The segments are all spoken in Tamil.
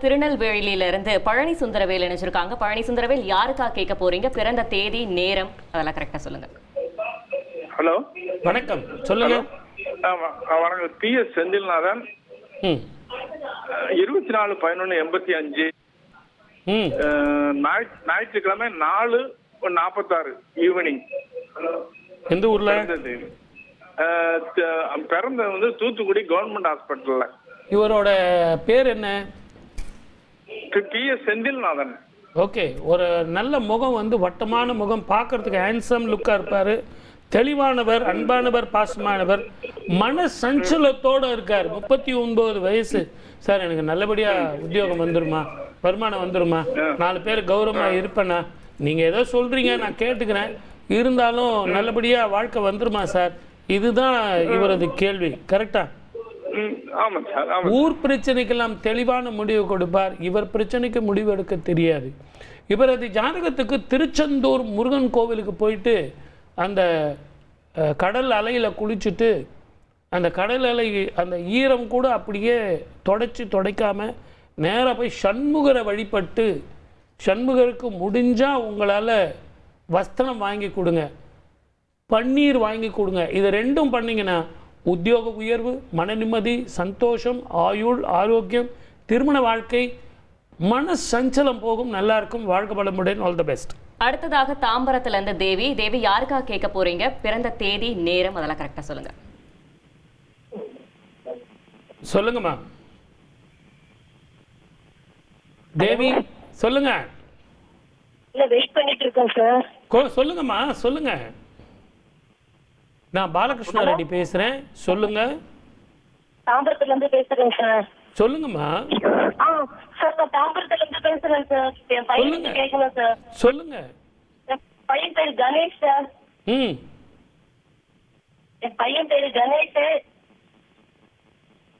திருநெல்வேலியில இருந்து பழனி சுந்தரவேல் நினைச்சிருக்காங்க. பழனி சுந்தரவேல் யாருக்கா கேட்க போறீங்க? பிறந்த தேதி, நேரம் அதெல்லாம் கரெக்டா சொல்லுங்க. ஹலோ, வணக்கம், சொல்லுங்க. வணக்கம். PS செந்தில்நாதன், 24/11/85, ஞாயிற்றுக்கிழமை 4:46 ஈவினிங். எந்த ஊர்ல பிறந்தது வந்து தூத்துக்குடி கவர்மெண்ட் ஹாஸ்பிட்டல்ல. இவரோட பேர் என்ன? PS செந்தில்நாதன். ஓகே, ஒரு நல்ல முகம் வந்து வட்டமான முகம், பார்க்கறதுக்கு ஹேண்ட்ஸம் லுக்கா இருப்பாரு, தெளிவானவர், அன்பானவர், பாசமானவர், மன சஞ்சலத்தோட இருக்கார். 39 வயசு. சார் எனக்கு நல்லபடியா உத்தியோகம் வந்துருமா, வருமானம் வந்துருமா, 4 பேர் கௌரவமா இருப்பேனா? நீங்க ஏதோ சொல்றீங்க, நான் கேட்டுக்கிறேன், இருந்தாலும் நல்லபடியா வாழ்க்கை வந்துருமா சார்? இதுதான் இவரது கேள்வி. கரெக்டா? ஊர் பிரச்சனைக்கெல்லாம் தெளிவான முடிவு கொடுப்பார். இவர் பிரச்சனைக்கு முடிவு எடுக்க தெரியாது. இவரது ஜாதகத்துக்கு திருச்செந்தூர் முருகன் கோவிலுக்கு போயிட்டு அந்த கடல் அலையில் குளிச்சுட்டு அந்த கடல் அலை அந்த ஈரம் கூட அப்படியே துடைக்காமல் நேராக போய் சண்முகரை வழிபட்டு, சண்முகருக்கு முடிஞ்சால் உங்களால் வஸ்திரம் வாங்கி கொடுங்க, பன்னீர் வாங்கி கொடுங்க. இது ரெண்டும் பண்ணிங்கன்னா உத்தியோக உயர்வு, மன நிம்மதி, சந்தோஷம், ஆயுள், ஆரோக்கியம், திருமண வாழ்க்கை, மன சஞ்சலம் போகும். நல்லா இருக்கும். வாழ்க்கை வளமுடன். All the best. அடுத்ததாக தாம்பரத்துல இருந்து தேவி. தேவி யாருக்கா கேட்க போறீங்க? பிறந்த தேதி, நேரம் அதெல்லாம் கரெக்டா சொல்லுங்க. சொல்லுங்கம்மா தேவி, சொல்லுங்க. வெயிட் பண்ணிட்டு இருக்கேன் சார். சொல்லுங்கம்மா, சொல்லுங்க. நான் பாலகிருஷ்ண ரெட்டி பேசுறேன். சொல்லுங்க. தாம்பரத்துல இருந்து பேசுறேன் சார். சொல்லுங்கம்மா. சார் நான் தாம்பரத்துல இருந்து பேசுறேன் சார். என் பையனுக்கு கேட்கணும் சார். சொல்லுங்க. என் பையன் பேரு கணேஷ் சார். என் பையன் பேரு கணேஷ்.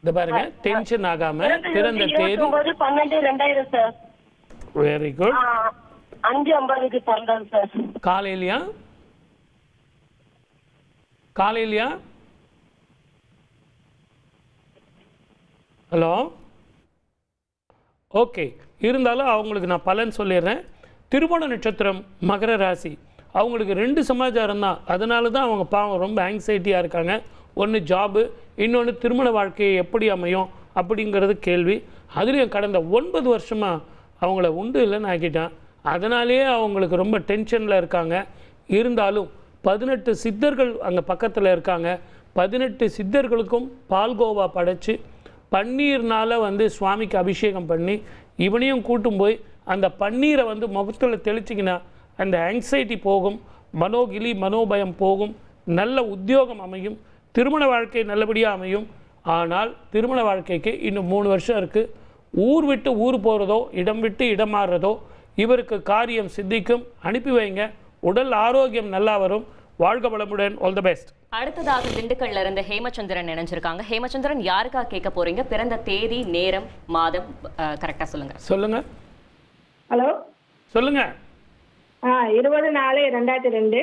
இந்த பாருங்க, டென்ஷன் ஆகாம பிறந்த தேதி 29/12/2000 சார். Very good. 5:50க்கு பிறந்தாங்க சார். காலையிலயா? Hello, okay. இருந்தாலும் அவங்களுக்கு நான் பலன் சொல்லிடுறேன். திருவோண நட்சத்திரம், மகர ராசி. அவங்களுக்கு 2 சமாச்சாரம் தான். அதனால தான் அவங்க பாவம் ரொம்ப ஆங்ஸைட்டியாக இருக்காங்க. ஒன்று ஜாபு, இன்னொன்று திருமண வாழ்க்கையை எப்படி அமையும் அப்படிங்கிறது கேள்வி. அதுலேயும் கடந்த 9 வருஷமாக அவங்கள உண்டு இல்லைன்னு ஆக்கிட்டான். அதனாலேயே அவங்களுக்கு ரொம்ப டென்ஷனில் இருக்காங்க. இருந்தாலும் 18 சித்தர்கள் அங்கே பக்கத்தில் இருக்காங்க. 18 சித்தர்களுக்கும் பால்கோவா படைச்சு பன்னீர்னால் வந்து சுவாமிக்கு அபிஷேகம் பண்ணி இவனையும் கூட்டும் போய் அந்த பன்னீரை வந்து முகத்தில் தெளிச்சிங்கன்னா அந்த ஆங்ஸைட்டி போகும், மனோகிலி மனோபயம் போகும், நல்ல உத்தியோகம் அமையும், திருமண வாழ்க்கை நல்லபடியாக அமையும். ஆனால் திருமண வாழ்க்கைக்கு இன்னும் 3 வருஷம் இருக்குது. ஊர் விட்டு ஊர் போகிறதோ, இடம் விட்டு இடம் மாறுறதோ இவருக்கு காரியம் சித்திக்கும். அனுப்பி வைங்க. உடல் ஆரோக்கியம் நல்லா வரும். வாழ்க வளமுடன். All the best. அடுத்ததாக திண்டுக்கல்ல இருந்து ஹேமச்சந்திரன் நினைச்சிருக்காங்க. ஹேமச்சந்திரன் யாருக்கா கேட்க போறீங்க? பிறந்த தேதி, நேரம், மாதம் கரெக்டா சொல்லுங்க. சொல்லுங்க. ஹலோ, சொல்லுங்க. 20/4/2002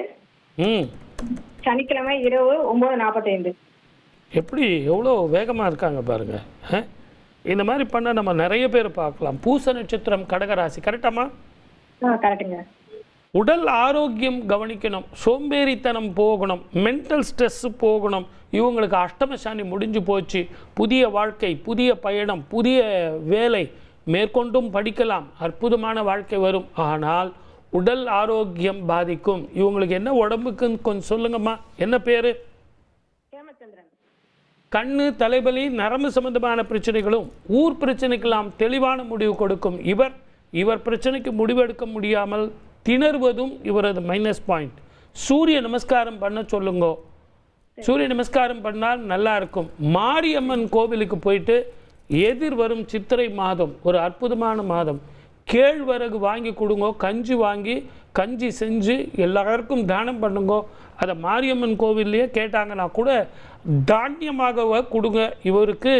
சனிக்கிழமை இரவு 9:45. எப்படி எவ்வளோ வேகமாக இருக்காங்க பாருங்க. இந்த மாதிரி பண்ண நம்ம நிறைய பேர் பார்க்கலாம். பூச நட்சத்திரம், கடகராசி. கரெக்டாமா? கரெக்டுங்க. உடல் ஆரோக்கியம் கவனிக்கணும், சோம்பேறித்தனம் போகணும், மென்டல் ஸ்ட்ரெஸ் போகணும். இவங்களுக்கு அஷ்டம சனி முடிஞ்சு போச்சு. புதிய வாழ்க்கை, புதிய பயணம், புதிய வேலை மேற்கொண்டும் படிக்கலாம். அற்புதமான வாழ்க்கை வரும். ஆனால் உடல் ஆரோக்கியம் பாதிக்கும். இவங்களுக்கு என்ன உடம்புக்குன்னு கொஞ்சம் சொல்லுங்கம்மா. என்ன பேரு? ஹேமச்சந்திரன். கண்ணு, தலைவலி, நரம்பு சம்பந்தமான பிரச்சனைகளும் ஊர் பிரச்சனைக்கெல்லாம் தெளிவான முடிவு கொடுக்கும். இவர் பிரச்சனைக்கு முடிவெடுக்க முடியாமல் திணறுவதும் இவரது மைனஸ் பாயிண்ட். சூரிய நமஸ்காரம் பண்ண சொல்லுங்க. சூரிய நமஸ்காரம் பண்ணால் நல்லா இருக்கும். மாரியம்மன் கோவிலுக்கு போயிட்டு எதிர்வரும் சித்திரை மாதம் ஒரு அற்புதமான மாதம். கேழ்வரகு வாங்கி கொடுங்க, கஞ்சி செஞ்சு எல்லாருக்கும் தானம் பண்ணுங்க. அதை மாரியம்மன் கோவில்லையே கேட்டாங்கன்னா கூட தானியமாக கொடுங்க. இவருக்கு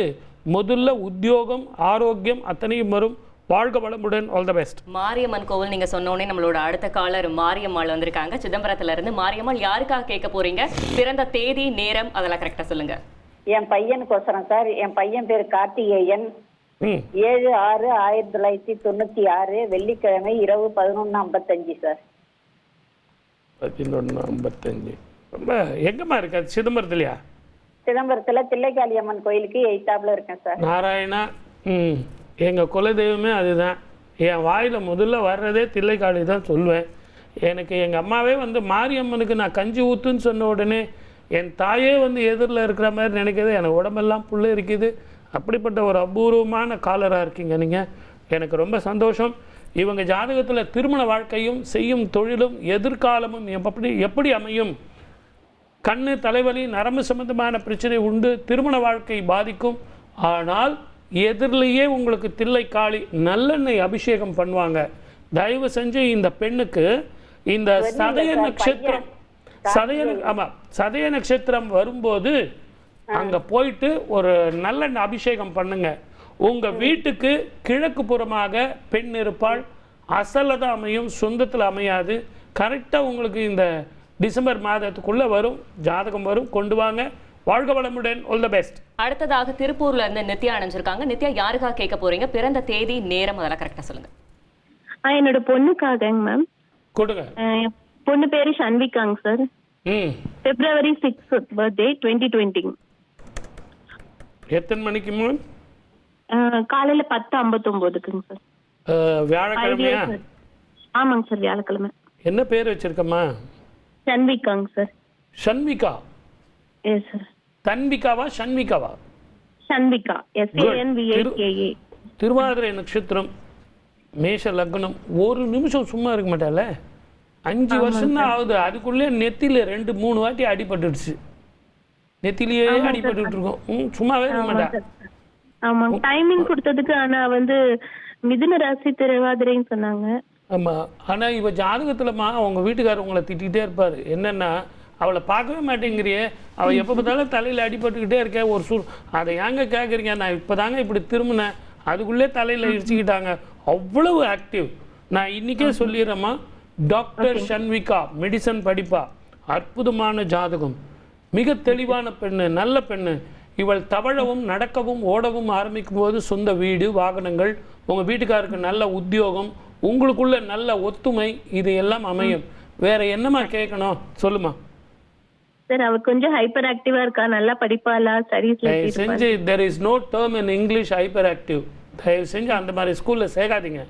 முதல்ல உத்தியோகம், ஆரோக்கியம் அத்தனையும் வரும். வாழ்க வளமுடன். All the best. மாரியம்மன் கோவில் நீங்க சொன்னோனே நம்மளோட அடுத்த காலர் மாரியம்மாள் வந்திருக்காங்க சிதம்பரத்துல இருந்து. மாரியம்மாள் யாருக்காக கேட்க போறீங்க? பிறந்த தேதி, நேரம் அதெல்லாம் கரெக்டா சொல்லுங்க. என் பையனுக்கோசரம் சார். என் பையன் பேர் கார்த்திகேயன். ம் 7/6/1996 வெள்ளிக்கிழமை இரவு 11:55 சார். 11:55. ரொம்ப எங்கம்மா இருக்கு அது? சிதம்பரத்துலையா? சிதம்பரத்துல தில்லைக்காளி அம்மன் கோயிலுக்கு எய்த்தாப்புல இருக்கேன் சார். நாராயணா. ம் எங்கள் குலதெய்வமே அதுதான். என் வாயில் முதல்ல வர்றதே தில்லைக்காளி தான் சொல்லுவேன். எனக்கு எங்கள் அம்மாவே வந்து மாரியம்மனுக்கு நான் கஞ்சி ஊற்றுன்னு சொன்ன உடனே என் தாயே வந்து எதிரில் இருக்கிற மாதிரி நினைக்கிது. எனக்கு உடம்பெல்லாம் புல்லு இருக்குது. அப்படிப்பட்ட ஒரு அபூர்வமான காலராக இருக்கீங்க நீங்கள். எனக்கு ரொம்ப சந்தோஷம். இவங்க ஜாதகத்தில் திருமண வாழ்க்கையும் செய்யும் தொழிலும் எதிர்காலமும் எப்படி அமையும்? கண்ணு, தலைவலி, நரம்பு சம்பந்தமான பிரச்சனை உண்டு. திருமண வாழ்க்கை பாதிக்கும். ஆனால் எதிரிலேயே உங்களுக்கு தில்லைக்காளி நல்லெண்ணெய் அபிஷேகம் பண்ணுவாங்க. தயவு செஞ்சு இந்த பெண்ணுக்கு இந்த சதய நட்சத்திரம் சதய நட்சத்திரம் வரும்போது அங்க போயிட்டு ஒரு நல்லெண்ணெய் அபிஷேகம் பண்ணுங்க. உங்க வீட்டுக்கு கிழக்கு புறமாக பெண் இருப்பாள். அசல்ல தான் அமையும், சொந்தத்தில் அமையாது. கரெக்டாக உங்களுக்கு இந்த டிசம்பர் மாதத்துக்குள்ள வரும், ஜாதகம் வரும். கொண்டு வாங்க. வாழ்க வளமுடன். All the best. அடுத்ததாக திருப்பூர்ல இருந்து நித்யா அணைஞ்சிருக்காங்க. நித்யா, யாருக்காக கேட்க போறீங்க? பிறந்த தேதி, நேரம் அதெல்லாம் கரெக்டா சொல்லுங்க. என்னோட பொண்ணுக்காகங்க மேம். கொடுங்க. பொண்ணு பேரு ஷன்விகாங்க சார். February 6th birthday 2020. எத்தனை மணிக்கு மேம்? காலையில 10:59க்குங்க சார். வியாழக்கிழமையா? ஆமாங்க சார், வியாழக்கிழமை. என்ன பேர் வச்சிருக்கம்மா? ஷன்விகாங்க சார். ஷன்விகா? Yes sir. தன்விகாவா ஷன்விகாவா? ஷன்விகா. SANVIKA. திருவாதிரை நட்சத்திரம், மேஷ லக்னம். ஒரு நிமிஷம் சும்மா இருக்க மாட்டால. 5 வருஷம் தான் ஆகுது. அதுக்குள்ளே நெத்தில 2-3 வாட்டி அடிபட்டுடுச்சு. நெத்திலேயே அடிபட்டு இருக்கோம். சும்மாவே இருக்க மாட்டா. ஆமா, டைமிங் கொடுத்ததுக்கு. ஆனா வந்து மிதுன ராசி திருவாதிரைன்னு சொன்னாங்க. ஆமா, ஆனா இவ ஜாதகத்துலமா அவங்க வீட்டுக்காரர் உங்களை திட்டிகிட்டே இருப்பாரு. என்னன்னா, அவளை பார்க்கவே மாட்டேங்கிறியே, அவள் எப்போ பார்த்தாலும் தலையில் அடிபட்டுக்கிட்டே இருக்க. ஒரு அதை ஏங்க கேட்குறீங்க? நான் இப்போ தாங்க இப்படி திரும்பினேன், அதுக்குள்ளே தலையில் இடிச்சுக்கிட்டாங்க. அவ்வளவு ஆக்டிவ். நான் இன்றைக்கே சொல்லிடுறேம்மா, டாக்டர் ஷன்விகா மெடிசன் படிப்பா. அற்புதமான ஜாதகம், மிக தெளிவான பெண்ணு, நல்ல பெண்ணு. இவள் தவழவும் நடக்கவும் ஓடவும் ஆரம்பிக்கும் போது சொந்த வீடு, வாகனங்கள், உங்கள் வீட்டுக்காருக்கு நல்ல உத்தியோகம், உங்களுக்குள்ள நல்ல ஒத்துமை, இது எல்லாம் அமையும். வேற என்னம்மா கேட்கணும் சொல்லுமா? சார், அவ கொஞ்சம் ஹைப்பர் ஆக்டிவா இருக்கா, நல்லா படிப்பாளா? சரி செஞ்சு there is no term in English hyper active. தயவு செஞ்சு அந்த மாதிரி ஸ்கூல்ல சேர்க்காதீங்க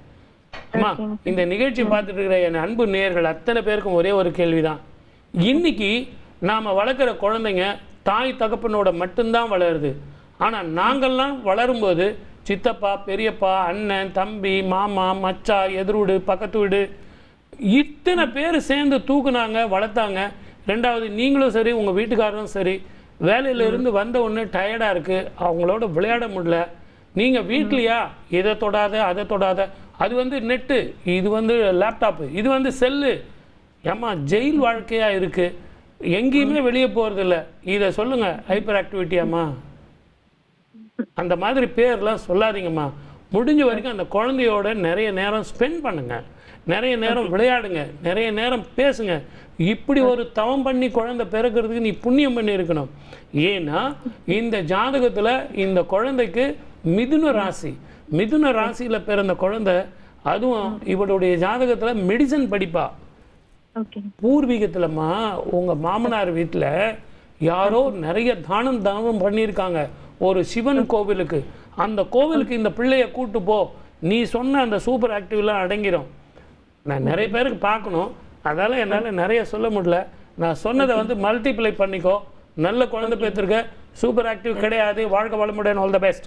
அம்மா. இந்த நிகழ்ச்சி பார்த்துட்டு இருக்கிற என் அன்பு நேயர்கள் அத்தனை பேருக்கும் ஒரே ஒரு கேள்விதான். இன்னைக்கு நாம வளர்க்குற குழந்தைங்க தாய் தகப்பனோட மட்டும்தான் வளருது. ஆனா நாங்கள்லாம் வளரும்போது சித்தப்பா, பெரியப்பா, அண்ணன், தம்பி, மாமா, மச்சா, எதிர் வீடு, பக்கத்து வீடு, இத்தனை பேர் சேர்ந்து தூக்குனாங்க, வளர்த்தாங்க. ரெண்டாவது, நீங்களும் சரி உங்கள் வீட்டுக்காரரும் சரி வேலையிலேருந்து வந்த உடனே டயர்டாக இருக்குது, அவங்களோட விளையாட முடியல. நீங்கள் வீட்லையா இதை தொடாத அதை தொடாத, அது வந்து நெட்டு, இது வந்து லேப்டாப்பு, இது வந்து செல்லு. ஏம்மா ஜெயில் வாழ்க்கையாக இருக்குது, எங்கேயுமே வெளியே போகிறதில்ல. இதை சொல்லுங்கள் ஹைப்பர் ஆக்டிவிட்டியாம்மா? அந்த மாதிரி பேர்லாம் சொல்லாதீங்கம்மா. முடிஞ்ச வரைக்கும் அந்த குழந்தையோட நிறைய நேரம் ஸ்பெண்ட் பண்ணுங்க, நிறைய நேரம் விளையாடுங்க, நிறைய நேரம் பேசுங்க. இப்படி ஒரு தவம் பண்ணி குழந்தை பிறக்கிறதுக்கு நீ புண்ணியம் பண்ணி இருக்கணும். ஏன்னா இந்த ஜாதகத்தில் இந்த குழந்தைக்கு மிதுன ராசி, மிதுன ராசியில் பிறந்த குழந்தை, அதுவும் இவளுடைய ஜாதகத்தில் மெடிசன் படிப்பா. பூர்வீகத்திலம்மா உங்கள் மாமனார் வீட்டில் யாரோ நிறைய தானம் பண்ணியிருக்காங்க ஒரு சிவன் கோவிலுக்கு. அந்த கோவிலுக்கு இந்த பிள்ளைய கூட்டு போ, நீ சொன்ன அந்த சூப்பர் ஆக்டிவ்லாம் அடங்கிடும். நான் நிறைய பேருக்கு பார்க்கணும், அதால் என்னால் நிறைய சொல்ல முடியல. நான் சொன்னதை வந்து மல்டிப்ளை பண்ணிக்கோ. நல்ல குழந்தை பேத்திருக்க, சூப்பர் ஆக்டிவ் கிடையாது. வாழ்க்கை வளமுடன். All the best.